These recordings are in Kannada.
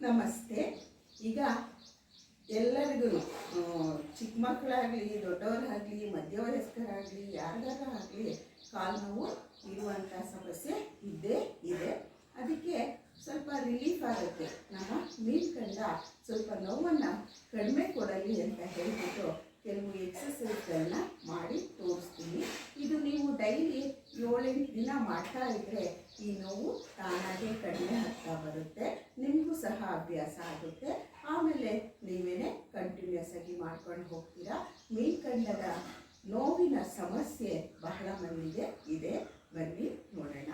ನಮಸ್ತೆ. ಈಗ ಎಲ್ಲರಿಗೂ ಚಿಕ್ಕ ಮಕ್ಕಳಾಗಲಿ ದೊಡ್ಡವರಾಗಲಿ ಮಧ್ಯವಯಸ್ಕರಾಗಲಿ ಯಾರಿಗಾರ ಆಗಲಿ ಕಾಲು ನೋವು ಇರುವಂಥ ಸಮಸ್ಯೆ ಇದ್ದೇ ಇದೆ. ಅದಕ್ಕೆ ಸ್ವಲ್ಪ ರಿಲೀಫ್ ಆಗುತ್ತೆ. ನಮ್ಮ ಮೀನ್ಕಂಡ ಸ್ವಲ್ಪ ನೋವನ್ನು ಕಡಿಮೆ ಕೊಡಲಿ ಅಂತ ಹೇಳಿಬಿಟ್ಟು ಕೆಲವು ಎಕ್ಸಸೈಸ್ಗಳನ್ನ ಮಾಡಿ ತೋರಿಸ್ತೀನಿ. ಇದು ನೀವು ಡೈಲಿ 7-8 ದಿನ ಮಾಡ್ತಾ ಇದ್ದರೆ ಈ ನೋವು ತಾನಾಗೆ ಕಡಿಮೆ ಆಗ್ತಾ ಬರುತ್ತೆ. ನಿಮಗೂ ಸಹ ಅಭ್ಯಾಸ ಆಗುತ್ತೆ. ಆಮೇಲೆ ನೀವೇನೇ ಕಂಟಿನ್ಯೂಸ್ ಆಗಿ ಮಾಡ್ಕೊಂಡು ಹೋಗ್ತೀರಾ. ಮೀನ್ಕಂಡದ ನೋವಿನ ಸಮಸ್ಯೆ ಬಹಳ ಮಂದಿಗೆ ಇದೆ. ಬನ್ನಿ ನೋಡೋಣ.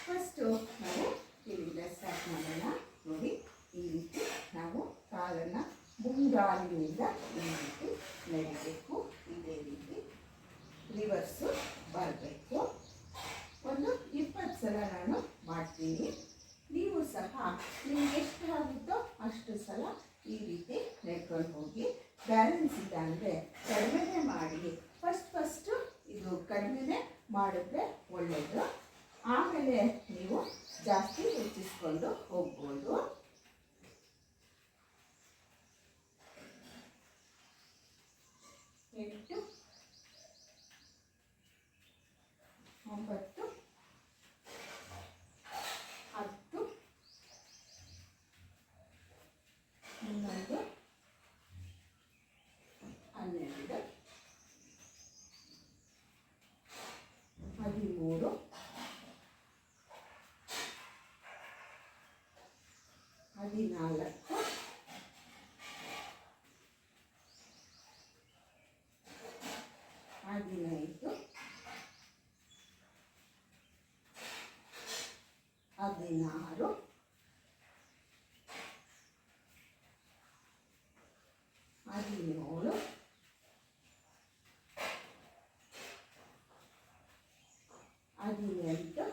ಫಸ್ಟು ನಾವು ಇಲ್ಲಿಂದ ಸ್ಟಾರ್ಟ್ ಮಾಡೋಣ. ನೋಡಿ, ಈ ರೀತಿ ನಾವು ಕಾಲನ್ನು ಮುಂಗಾಲಿನಿಂದ ಈ ರೀತಿ ನಡಿಬೇಕು. ಇದೇ ರೀತಿ ರಿವರ್ಸು ಬರಬೇಕು. ಒಂದು 20 ಸಲ ನಾನು ಮಾಡ್ತೀನಿ. ನೀವು ಸಹ ನಿಮ್ಗೆ ಎಷ್ಟು ಆಗುತ್ತೋ ಅಷ್ಟು ಸಲ ಈ ರೀತಿ ನಡ್ಕೊಂಡು ಹೋಗಿ. ಬ್ಯಾಲೆನ್ಸ್ ಇಲ್ಲ ಅಂದರೆ ಕಡಿಮೆನೇ ಮಾಡಿ. ಫಸ್ಟು ಇದು ಕಡಿಮೆನೇ ಮಾಡಿದ್ರೆ ಒಳ್ಳೆಯದು. ಆಮೇಲೆ ನೀವು ಜಾಸ್ತಿ ಹೆಚ್ಚಿಸ್ಕೊಂಡು ಹೋಗ್ಬೋದು. 8, 9, 10, 11, 12, 13, 14, 15, 16, 17, 18, 19,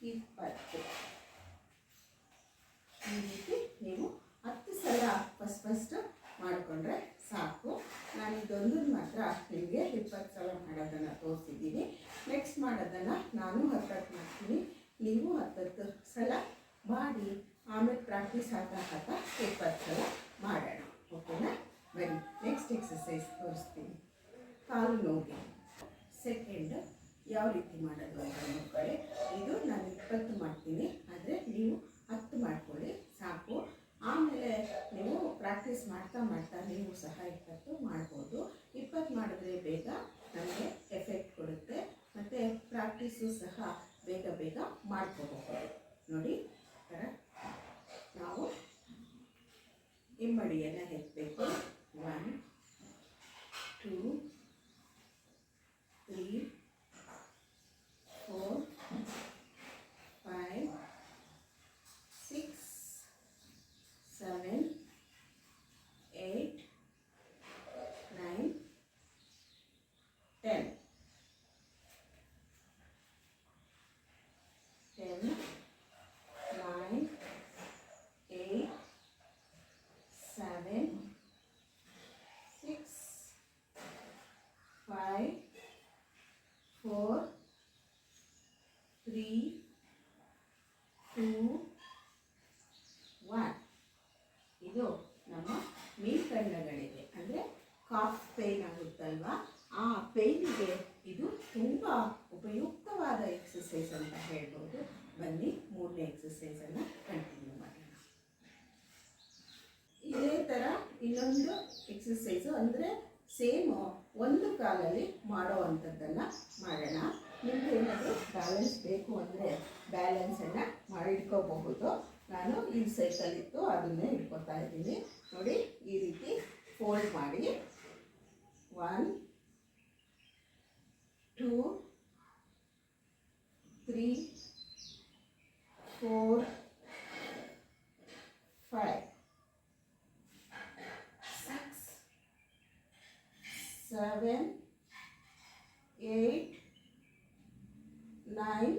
20. ಈ ರೀತಿ ನೀವು 10 ಸಲ ಫಸ್ಟ್ ಮಾಡಿಕೊಂಡ್ರೆ ಸಾಕು. ನಾನು ಇದೊಂದನ್ನು ಮಾತ್ರ ನಿಮಗೆ 20 ಸಲ ಮಾಡೋದನ್ನು ತೋರಿಸಿದ್ದೀನಿ. ನೆಕ್ಸ್ಟ್ ಮಾಡೋದನ್ನು ನಾನು 10 ಮಾಡ್ತೀನಿ. ನೀವು 10 ಸಲ ಮಾಡಿ ಆಮೇಲೆ ಪ್ರಾಕ್ಟೀಸ್ ಆಗ್ತಾ 20 ಸಲ ಮಾಡೋಣ. ಓಕೆನಾ? ಬನ್ನಿ ನೆಕ್ಸ್ಟ್ ಎಕ್ಸಸೈಸ್ ತೋರಿಸ್ತೀನಿ. ಕಾಲು ನೋವಿಗೆ ಸೆಕೆಂಡ್ ಯಾವ ರೀತಿ ಮಾಡೋದು ಅಂತ ನೋಡ್ಕೊಳ್ಳಿ. ಇದು ನಾನು 20 ಮಾಡ್ತೀನಿ, ಆದರೆ ನೀವು 10 ಮಾಡ್ಕೊಳ್ಳಿ ಸಾಕು. ಆಮೇಲೆ ನೀವು ಪ್ರಾಕ್ಟೀಸ್ ಮಾಡ್ತಾ ನೀವು ಸಹ 20 ಮಾಡ್ಬೋದು. 20 ಮಾಡಿದ್ರೆ ಬೇಗ ನಮಗೆ ಎಫೆಕ್ಟ್ ಕೊಡುತ್ತೆ ಮತ್ತು ಪ್ರಾಕ್ಟೀಸು ಸಹ ಬೇಗ ಮಾಡ್ಕೋಬಹುದು. ನೋಡಿ, ಥರ ನಾವು ಹಿಮ್ಮಡಿಯನ್ನು ಎತ್ತಬೇಕು. 1, 2, 3, 4, 5, 6, 7, 8, 9, 10. 10, 9, 8, 7, 6, 5, 4, 3, 2, 1. ಇದು ನಮ್ಮ ಮೀನ್ಕಂಡಗಳಿಗೆ ಅಂದರೆ ಕಾಫ್ ಪೇಯ್ನ್ ಆಗುತ್ತಲ್ವಾ, ಆ ಪೇಯ್ನಿಗೆ ಇದು ತುಂಬ ಉಪಯುಕ್ತವಾದ ಎಕ್ಸಸೈಸ್ ಅಂತ ಹೇಳ್ಬೋದು. ಬನ್ನಿ 3ನೇ ಎಕ್ಸಸೈಸನ್ನು ಕಂಟಿನ್ಯೂ ಮಾಡೋಣ. ಇದೇ ಥರ ಇನ್ನೊಂದು ಎಕ್ಸಸೈಸು ಅಂದರೆ ಸೇಮು ಒಂದು ಕಾಲಲ್ಲಿ ಮಾಡೋ ಅಂಥದ್ದನ್ನು ಮಾಡೋಣ. ನಿಮಗೆ ಏನಾದರೂ ಬ್ಯಾಲೆನ್ಸ್ ಬೇಕು ಅಂದರೆ ಬ್ಯಾಲೆನ್ಸನ್ನು ಮಾಡಿಟ್ಕೋಬಹುದು. ನಾನು ಈ ಸೈಕಲಿತ್ತು ಅದನ್ನೇ ಇಟ್ಕೊತಾ ಇದ್ದೀನಿ. ನೋಡಿ, ಈ ರೀತಿ ಫೋಲ್ಡ್ ಮಾಡಿ 1, 2, 3, 4, 5, 6, 7, 8, 9,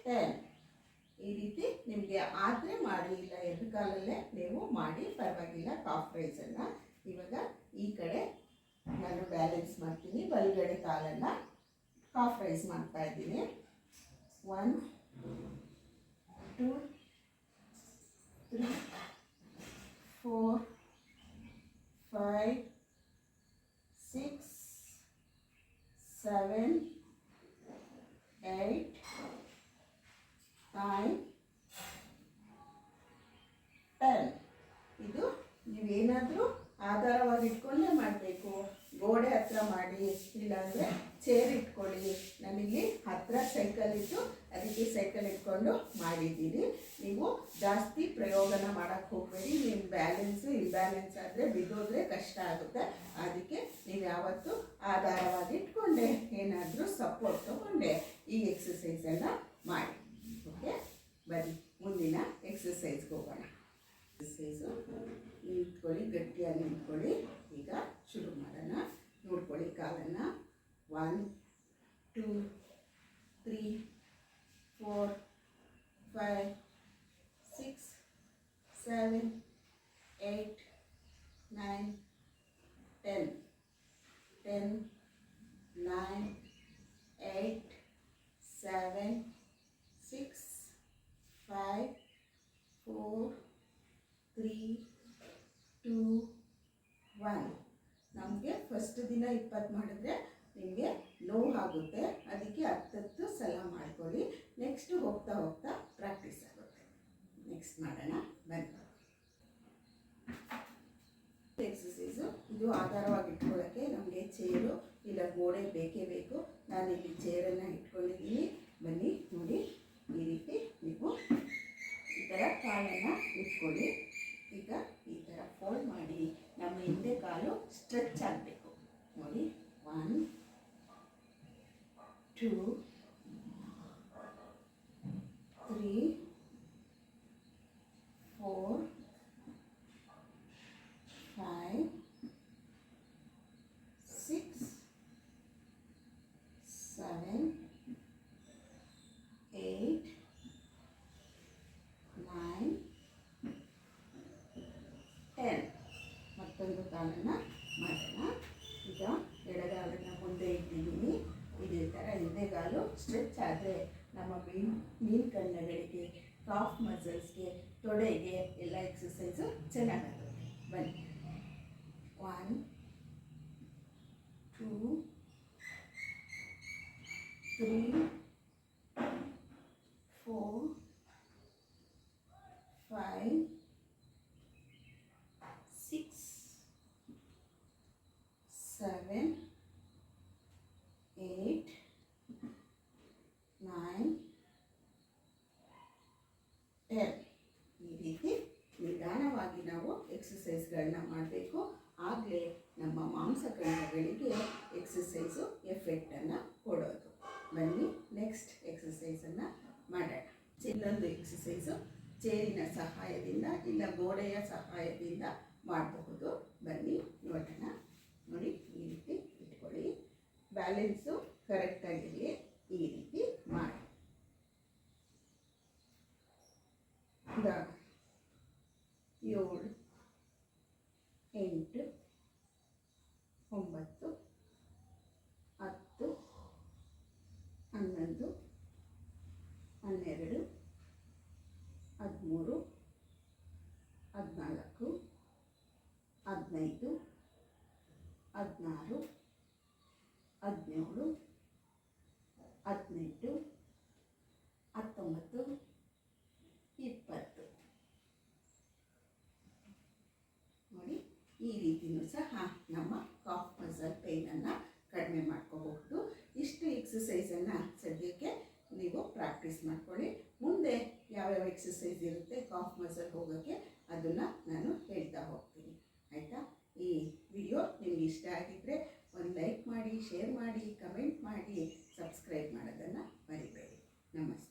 10. ಈ ರೀತಿ ನಿಮಗೆ ಆದರೆ ಮಾಡಿ, ಇಲ್ಲ ಕಾಲಲ್ಲೇ ನೀವು ಮಾಡಿ ಪರವಾಗಿಲ್ಲ ಕಾಫ್ ರೈಸನ್ನು. ಇವಾಗ ಈ ಕಡೆ ನಾನು ಬ್ಯಾಲೆನ್ಸ್ ಮಾಡ್ತೀನಿ, ಬಲಗಡೆ ಕಾಲನ್ನು ಕಾಫ್ ರೈಸ್ ಮಾಡ್ತಾ ಇದ್ದೀನಿ. 1 2 3 4 5 6 7 8 9 10. ಇದು ನೀವೇನಾದರೂ ಆಧಾರವಾಗಿ ಇಟ್ಕೊಂಡೇ ಮಾಡಬೇಕು. ಗೋಡೆ ಹತ್ರ ಮಾಡಿ, ಇಲ್ಲಾಂದರೆ ಚೇರ್ ಇಟ್ಕೊಳ್ಳಿ. ನಾನಿಲ್ಲಿ ಹತ್ತಿರ ಸೈಕಲ್ ಇಟ್ಟು ಅದಕ್ಕೆ ಸೈಕಲ್ ಇಟ್ಕೊಂಡು ಮಾಡಿದ್ದೀನಿ. ನೀವು ಜಾಸ್ತಿ ಪ್ರಯೋಗನ ಮಾಡೋಕ್ಕೆ ಹೋಗಬೇಡಿ. ನಿಮ್ಮ ಬ್ಯಾಲೆನ್ಸು ಇಂಬ್ಯಾಲೆನ್ಸ್ ಆದರೆ ಬಿದ್ದೋದ್ರೆ ಕಷ್ಟ ಆಗುತ್ತೆ. ಅದಕ್ಕೆ ನೀವು ಯಾವತ್ತೂ ಆಧಾರವಾಗಿ ಇಟ್ಕೊಂಡೆ ಏನಾದರೂ ಸಪೋರ್ಟ್ ತೊಗೊಂಡೆ ಈ ಎಕ್ಸಸೈಸನ್ನು ಮಾಡಿ. ಓಕೆ, ಬನ್ನಿ ಮುಂದಿನ ಎಕ್ಸಸೈಸ್ಗೆ ಹೋಗೋಣ. ಎಕ್ಸಸೈಸು ನಿಂತ್ಕೊಳ್ಳಿ, ಗಟ್ಟಿಯಾಗಿ ನಿಂತ್ಕೊಳ್ಳಿ. ಈಗ ಶುರು ಮಾಡೋಣ. ನೋಡ್ಕೊಳ್ಳಿ ಕಾಲನ್ನು. 1 2 3 4 5 6 7 8 9 10 10 9 8 7 6 5 4 3 2 1. ನಮಗೆ ಫಸ್ಟ್ ದಿನ 20 ಮಾಡಿದ್ರೆ ನಿಮಗೆ ನೋವಾಗುತ್ತೆ. ಅದಕ್ಕೆ 10 ಸಲ ಮಾಡ್ಕೊಳ್ಳಿ. ನೆಕ್ಸ್ಟ್ ಹೋಗ್ತಾ ಹೋಗ್ತಾ ಪ್ರಾಕ್ಟೀಸ್ ಆಗುತ್ತೆ. ನೆಕ್ಸ್ಟ್ ಮಾಡೋಣ ಬನ್ನಿ. ಎಕ್ಸಸೈಸು ಇದು ಆಧಾರವಾಗಿ ಇಟ್ಕೊಳ್ಳೋಕ್ಕೆ ನಮಗೆ ಚೇರು ಇಲ್ಲ ಗೋಡೆ ಬೇಕೇ ಬೇಕು. ನಾನಿಲ್ಲಿ ಚೇರನ್ನು ಇಟ್ಕೊಂಡಿದ್ದೀನಿ. ಬನ್ನಿ ನೋಡಿ, ಈ ರೀತಿ ನೀವು ಈ ಥರ ಕಾಲನ್ನು ಇಟ್ಕೊಳ್ಳಿ. ಈಗ ಈ ಥರ ಫೋಲ್ಡ್ ಮಾಡಿ ನಮ್ಮ ಹಿಂದೆ ಕಾಲು ಸ್ಟ್ರೆಚ್ ಆಗಬೇಕು. ನೋಡಿ, 1 2 3 4 5 6 7 8 9 10. ಮತ್ತೊಂದು ಕಾಲನ್ನು ಮಾಡೋಣ. ಈಗ ಎಡಗಾಲನ್ನು ಮುಂದೆ ಇಟ್ಟಿದ್ದೀನಿ. ಇದೇ ಥರ ಹಿಂದೆಗಾಲು ಸ್ಟ್ರೆಚ್ ಆದರೆ ನಮ್ಮ ಮೀನ್ಕಣ್ಣಗಳಿಗೆ, ಕಾಫ್ ಮಸಲ್ಸ್ಗೆ, ತೊಡೆಗೆ ಎಲ್ಲ ಎಕ್ಸಸೈಸು ಚೆನ್ನಾಗಾಗುತ್ತೆ. ಬನ್ನಿ. 1 2 3 4 5 6 7 8 9 10. ಈ ರೀತಿ ನಿಧಾನವಾಗಿ ನಾವು ಎಕ್ಸಸೈಸ್ಗಳನ್ನ ಮಾಡಬೇಕು. ಆಗಲೇ ನಮ್ಮ ಮಾಂಸಖಂಡಗಳಿಗೆ ಎಕ್ಸಸೈಸು ಎಫೆಕ್ಟನ್ನು ಕೊಡೋದು. ಬನ್ನಿ ನೆಕ್ಸ್ಟ್ ಎಕ್ಸಸೈಸನ್ನು ಮಾಡೋಣ. ಇನ್ನೊಂದು ಎಕ್ಸಸೈಸು ಚೇರಿನ ಸಹಾಯದಿಂದ ಇಲ್ಲ ಗೋಡೆಯ ಸಹಾಯದಿಂದ ಮಾಡಬಹುದು. ಬನ್ನಿ ನೋಡೋಣ. ನೋಡಿ, ಈ ರೀತಿ ಇಟ್ಕೊಳ್ಳಿ. ಬ್ಯಾಲೆನ್ಸು ಕರೆಕ್ಟಾಗಿರಲಿ. ಈ ರೀತಿ ಮಾಡಿ. 7 8 9 10 11 12 13 14 15 16 17 18 19 20. ನೋಡಿ, ಈ ರೀತಿಯೂ ಸಹ ನಮ್ಮ ಕಾಫ್ ಮಸಲ್ ಪೇನನ್ನು ಕಡಿಮೆ ಮಾಡ್ಕೋಬಹುದು. ಇಷ್ಟು ಎಕ್ಸಸೈಸನ್ನು ಸದ್ಯಕ್ಕೆ ನೀವು ಪ್ರಾಕ್ಟೀಸ್ ಮಾಡ್ಕೊಳ್ಳಿ. ಮುಂದೆ ಯಾವ್ಯಾವ ಎಕ್ಸಸೈಸ್ ಇರುತ್ತೆ ಕಾಫ್ ಮಸಲ್ ಹೋಗೋಕ್ಕೆ ಅದನ್ನು ನಾನು ಹೇಳ್ತಾ ಹೋಗ್ತೀನಿ. ಆಯಿತಾ? ಈ ವಿಡಿಯೋ ನಿಮ್ಗೆ ಇಷ್ಟ ಆಗಿದ್ದರೆ ಒಂದು ಲೈಕ್ ಮಾಡಿ, ಶೇರ್ ಮಾಡಿ, ಕಮೆಂಟ್ ಮಾಡಿ, ಸಬ್ಸ್ಕ್ರೈಬ್ ಮಾಡೋದನ್ನು ಮರಿಬೇಡಿ. ನಮಸ್ತೆ.